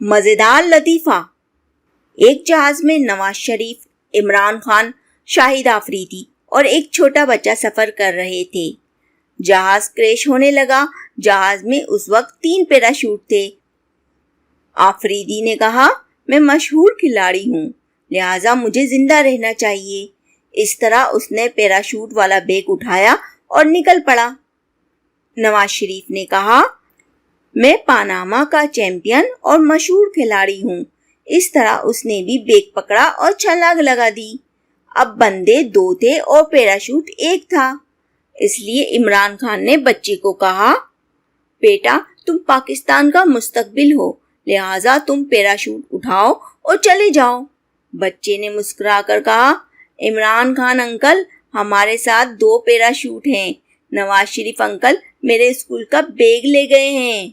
مزیدار لطیفہ۔ ایک جہاز میں نواز شریف، عمران خان، شاہد آفریدی اور ایک چھوٹا بچہ سفر کر رہے تھے۔ جہاز کریش ہونے لگا۔ جہاز میں اس وقت 3 پیراشوٹ تھے۔ آفریدی نے کہا، میں مشہور کھلاڑی ہوں، لہٰذا مجھے زندہ رہنا چاہیے۔ اس طرح اس نے پیراشوٹ والا بیگ اٹھایا اور نکل پڑا۔ نواز شریف نے کہا، میں پاناما کا چیمپئن اور مشہور کھلاڑی ہوں۔ اس طرح اس نے بھی بیگ پکڑا اور چھلانگ لگا دی۔ اب بندے 2 تھے اور پیراشوٹ 1 تھا، اس لیے عمران خان نے بچے کو کہا، بیٹا تم پاکستان کا مستقبل ہو، لہٰذا تم پیراشوٹ اٹھاؤ اور چلے جاؤ۔ بچے نے مسکرا کر کہا، عمران خان انکل، ہمارے ساتھ 2 پیراشوٹ ہیں۔ نواز شریف انکل میرے اسکول کا بیگ لے گئے ہیں۔